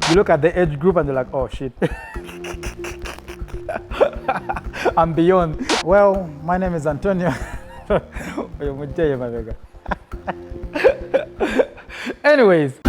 You look at the age group and they're like, oh shit. I'm beyond. Well, my name is Antonio. Anyways.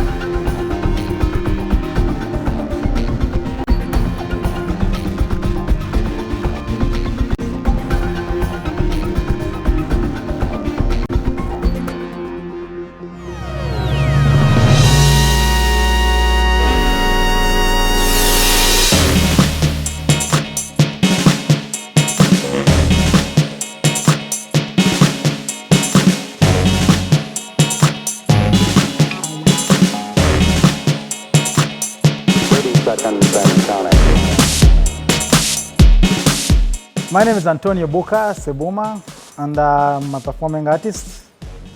My name is Antonio Bukhar, Sebuma, and I'm a performing artist,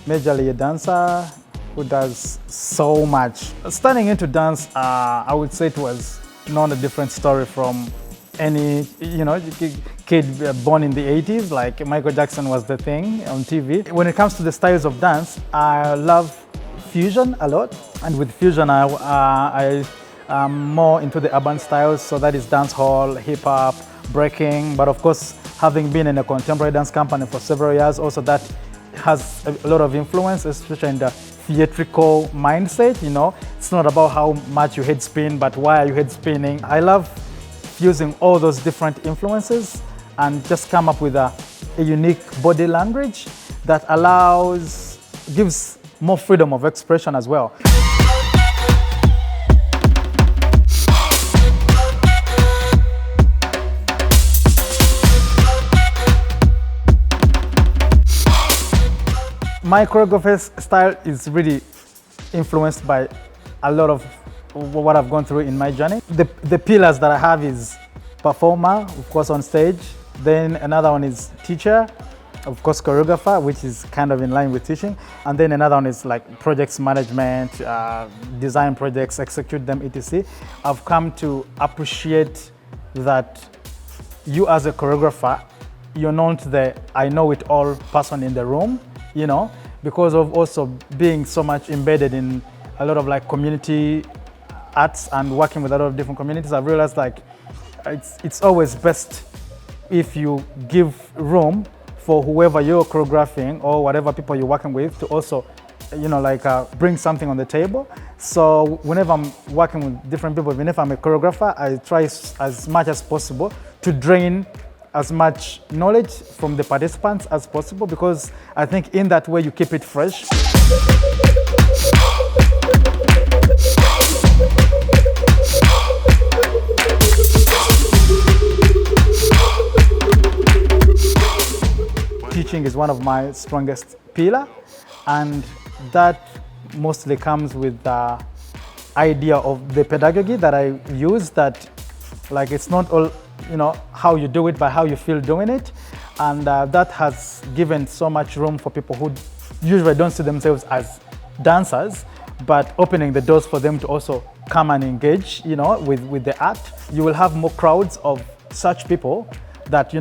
majorly a dancer who does so much. Starting into dance, I would say it was not a different story from any kid born in the 80s, like Michael Jackson was the thing on TV. When it comes to the styles of dance, I love fusion a lot, and with fusion I'm more into the urban styles, so that is dancehall, hip-hop, breaking, but of course, having been in a contemporary dance company for several years, also that has a lot of influence, especially in the theatrical mindset. It's not about how much you head spin, but why are you head spinning. I love fusing all those different influences and just come up with a unique body language that gives more freedom of expression as well. My choreography style is really influenced by a lot of what I've gone through in my journey. The pillars that I have is performer, of course, on stage. Then another one is teacher, of course, choreographer, which is kind of in line with teaching. And then another one is like projects management, design projects, execute them, etc. I've come to appreciate that you as a choreographer, you're not the I know it all person in the room. Because of also being so much embedded in a lot of like community arts and working with a lot of different communities, I've realized like it's always best if you give room for whoever you're choreographing or whatever people you're working with to also, bring something on the table. So whenever I'm working with different people, even if I'm a choreographer, I try as much as possible to drain as much knowledge from the participants as possible, because I think in that way you keep it fresh. Teaching is one of my strongest pillars, and that mostly comes with the idea of the pedagogy that I use, that like it's not all how you do it, but how you feel doing it. And that has given so much room for people who usually don't see themselves as dancers, but opening the doors for them to also come and engage, with the art. You will have more crowds of such people that,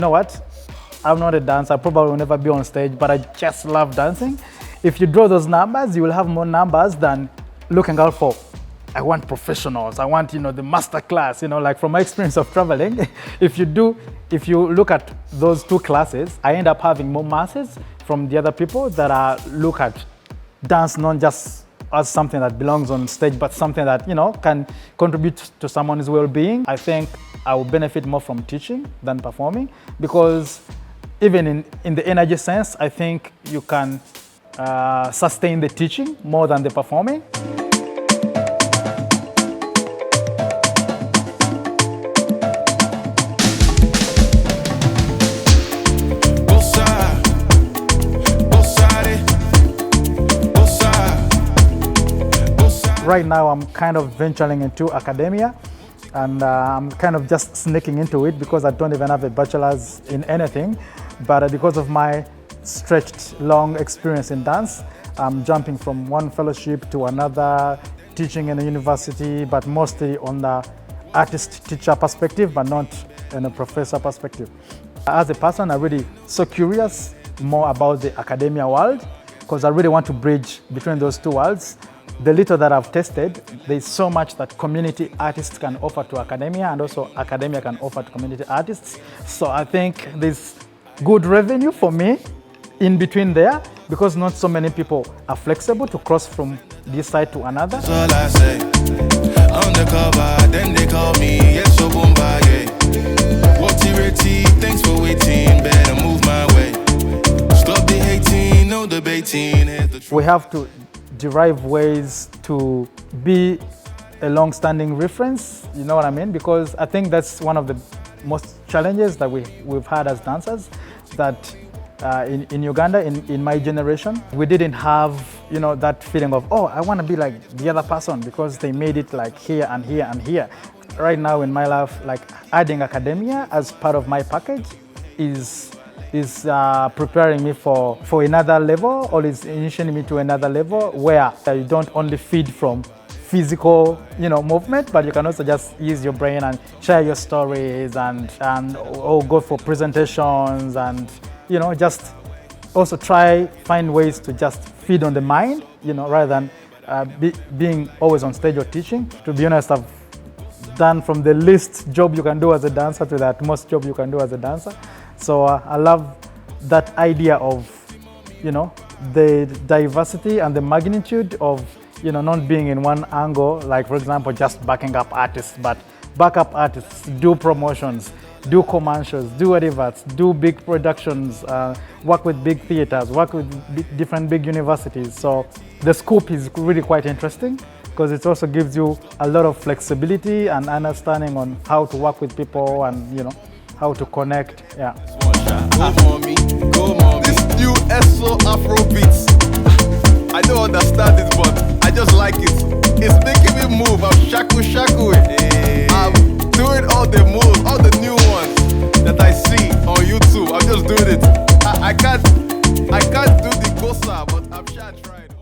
I'm not a dancer, I probably will never be on stage, but I just love dancing. If you draw those numbers, you will have more numbers than looking out for I want professionals, I want, the master class, like from my experience of traveling, if you look at those two classes, I end up having more masses from the other people that look at dance not just as something that belongs on stage, but something that, can contribute to someone's well-being. I think I will benefit more from teaching than performing, because even in the energy sense, I think you can sustain the teaching more than the performing. Right now, I'm kind of venturing into academia, and I'm kind of just sneaking into it because I don't even have a bachelor's in anything. But because of my stretched, long experience in dance, I'm jumping from one fellowship to another, teaching in a university, but mostly on the artist-teacher perspective, but not in a professor perspective. As a person, I'm really so curious more about the academia world, because I really want to bridge between those two worlds, the little that I've tested, there's so much that community artists can offer to academia, and also academia can offer to community artists. So I think there's good revenue for me in between there, because not so many people are flexible to cross from this side to another. That's all I say. Undercover, then they call me, yes, so boom, yeah. Thanks for waiting, better move my way. Stop the hating, no debating. We have to derive ways to be a long-standing reference, you know what I mean? Because I think that's one of the most challenges that we've had as dancers, that in Uganda, in my generation, we didn't have, you know, that feeling of, oh, I want to be like the other person because they made it like here and here and here. Right now in my life, like adding academia as part of my package is preparing me for another level, or is initiating me to another level where you don't only feed from physical, you know, movement, but you can also just use your brain and share your stories and or go for presentations, and you know, just also find ways to just feed on the mind, you know, rather than being always on stage or teaching. To be honest, I've done from the least job you can do as a dancer to the utmost job you can do as a dancer. So I love that idea of, you know, the diversity and the magnitude of, you know, not being in one angle, like for example, just backing up artists, but backup artists, do promotions, do commercials, do adverts, do big productions, work with big theaters, work with different big universities. So the scope is really quite interesting, because it also gives you a lot of flexibility and understanding on how to work with people and, you know, how to connect. Yeah. Go mommy, go mommy. This new SO Afro beats. I don't understand it, but I just like it. It's making me move. I'm shaku. Hey. I'm doing all the moves, all the new ones that I see on YouTube. I'm just doing it. I can't do the Kosa, but I'm sure I tried.